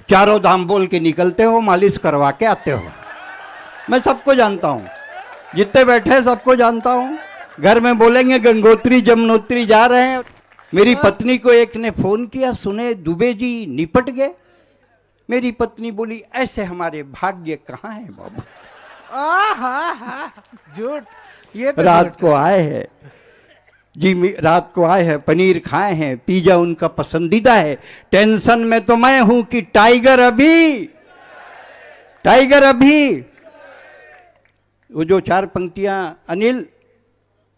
चारों धाम बोल के निकलते हो, मालिश करवा के आते हो। मैं सबको जानता हूँ, जितने बैठे हैं सबको जानता हूँ। घर में बोलेंगे गंगोत्री जमुनोत्री जा रहे हैं। मेरी पत्नी को एक ने फोन किया, सुने दुबे जी निपट गए। मेरी पत्नी बोली ऐसे हमारे भाग्य कहाँ है बाबू। झूठ, ये तो रात को आए हैं जी, रात को आए हैं, पनीर खाए हैं, पिज्जा उनका पसंदीदा है। टेंशन में तो मैं हूं कि टाइगर अभी वो जो 4 पंक्तियां अनिल,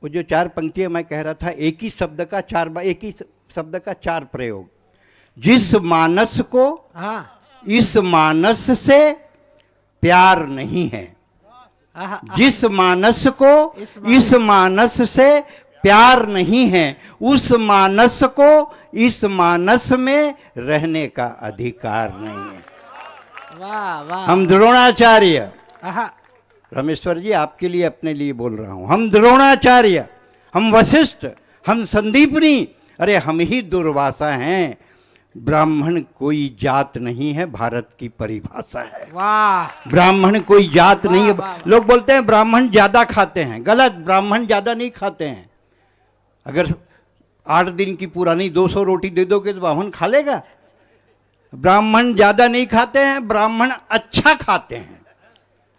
वो जो 4 पंक्तियां मैं कह रहा था, एक ही शब्द का 4 प्रयोग। जिस मानस को इस मानस से प्यार नहीं है, जिस मानस को इस मानस से प्यार नहीं है, उस मानस को इस मानस में रहने का अधिकार नहीं है। वाह वाह। हम द्रोणाचार्य, रामेश्वर जी आपके लिए अपने लिए बोल रहा हूं, हम द्रोणाचार्य, हम वशिष्ठ, हम संदीपनी, अरे हम ही दुर्वासा हैं। ब्राह्मण कोई जात नहीं है, भारत की परिभाषा है। वाह। ब्राह्मण कोई जात नहीं है। लोग बोलते हैं ब्राह्मण ज्यादा खाते हैं, गलत। ब्राह्मण ज्यादा नहीं खाते हैं। अगर 8 दिन की पुरानी 200 रोटी दे दोगे तो ब्राह्मण खा लेगा? ब्राह्मण ज्यादा नहीं खाते हैं, ब्राह्मण अच्छा खाते हैं,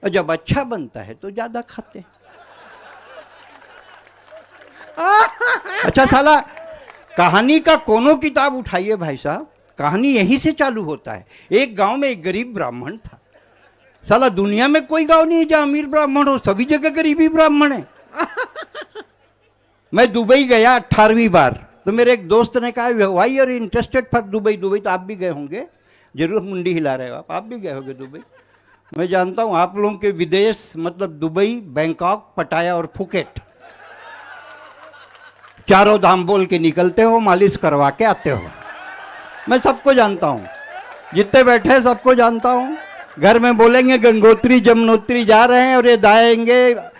और जब अच्छा बनता है तो ज्यादा खाते हैं। अच्छा साला, कहानी का कोनो किताब उठाइए भाई साहब, कहानी यहीं से चालू होता है। एक गांव में एक गरीब ब्राह्मण था। साला दुनिया में कोई गांव नहीं है जहां अमीर ब्राह्मण हो, सभी जगह गरीबी ब्राह्मण है। मैं दुबई गया 18वीं बार, तो मेरे एक दोस्त ने कहा why are interested for Dubai. Dubai तो आप भी गए होंगे, जरूर मुंडी हिला रहे हो आप भी गए होंगे दुबई। मैं जानता हूं आप लोगों के विदेश मतलब दुबई, बैंकॉक, पटाया और फुकेट, चारों धाम बोल के निकलते हो, मालिश करवा के आते हो। मैं सबको जानता हूं, जितने बैठे हैं सबको जानता हूं। घर में बोलेंगे गंगोत्री जमुनोत्री जा रहे हैं और ये दाएंगे।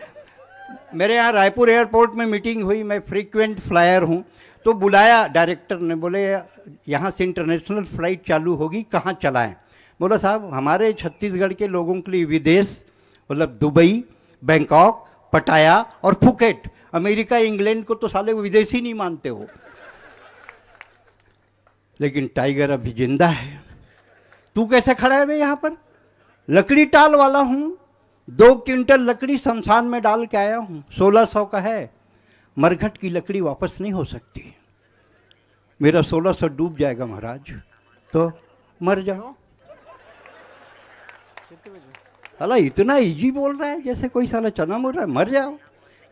मेरे यहाँ रायपुर एयरपोर्ट में मीटिंग हुई, मैं फ्रीक्वेंट फ्लायर हूँ, तो बुलाया डायरेक्टर ने, बोले यहाँ से इंटरनेशनल फ्लाइट चालू होगी, कहाँ चलाएं? बोला साहब हमारे छत्तीसगढ़ के लोगों के लिए विदेश मतलब दुबई, बैंकॉक, पटाया और फुकेट। अमेरिका इंग्लैंड को तो साले विदेश ही नहीं मानते हो। लेकिन टाइगर अभी जिंदा है। तू कैसे खड़ा है? मैं यहाँ पर लकड़ी टाल वाला हूँ, 2 क्विंटल लकड़ी शमशान में डाल के आया हूँ, 1600 का है। मरघट की लकड़ी वापस नहीं हो सकती। मेरा 1600 डूब जाएगा महाराज, तो मर जाओ। साला इतना इजी बोल रहा है जैसे कोई साला चना बोल रहा है, मर जाओ।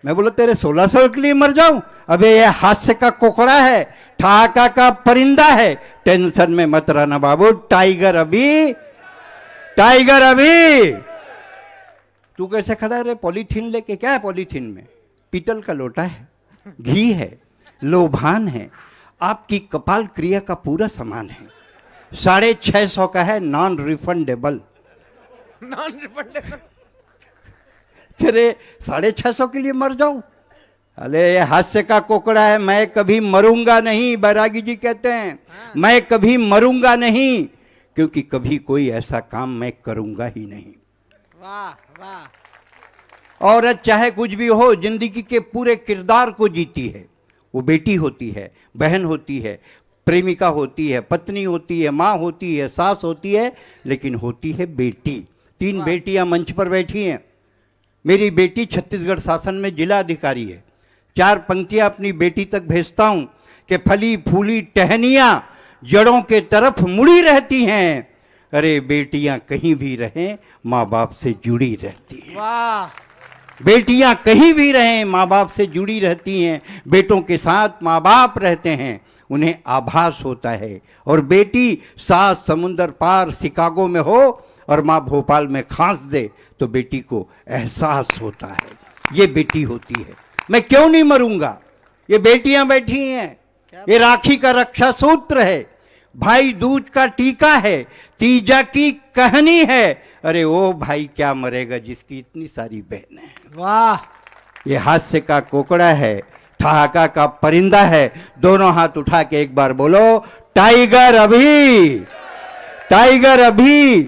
मैं बोला तेरे 1600 के लिए मर जाऊं? अबे ये हास्य का कोकड़ा है, ठहाका का परिंदा है, टेंशन में मत रहना बाबू, टाइगर अभी। तू कैसे खड़ा है रे पॉलीथीन लेके? क्या है पॉलीथीन में? पीतल का लोटा है, घी है, लोभान है, आपकी कपाल क्रिया का पूरा सामान है। 650 का है, नॉन रिफंडेबल। तेरे 650 के लिए मर जाऊं? अरे ये हास्य का कोकड़ा है, मैं कभी मरूंगा नहीं। बैरागी जी कहते हैं मैं कभी मरूंगा नहीं, क्योंकि कभी कोई ऐसा काम मैं करूंगा ही नहीं। वाह वाह। औरत चाहे कुछ भी हो, जिंदगी के पूरे किरदार को जीती है। वो बेटी होती है, बहन होती है, प्रेमिका होती है, पत्नी होती है, माँ होती है, सास होती है, लेकिन होती है बेटी। 3 बेटियां मंच पर बैठी हैं। मेरी बेटी छत्तीसगढ़ शासन में जिला अधिकारी है। 4 पंक्तियां अपनी बेटी तक भेजता हूं कि फली फूली टहनियां जड़ों के तरफ मुड़ी रहती हैं। अरे बेटियां कहीं भी रहें, माँ बाप से जुड़ी रहती हैं। वाह। बेटियां कहीं भी रहें, माँ बाप से जुड़ी रहती हैं। बेटों के साथ माँ बाप रहते हैं, उन्हें आभास होता है। और बेटी सास समुंदर पार शिकागो में हो और माँ भोपाल में खांस दे तो बेटी को एहसास होता है। ये बेटी होती है। मैं क्यों नहीं मरूंगा? ये बेटियां बैठी हैं, ये राखी का रक्षा सूत्र है, भाई दूज का टीका है, तीजा की कहानी है। अरे ओ भाई क्या मरेगा जिसकी इतनी सारी बहनें हैं। वाह। ये हास्य का कोकड़ा है, ठहाका का परिंदा है। दोनों हाथ उठा के एक बार बोलो टाइगर अभी, टाइगर अभी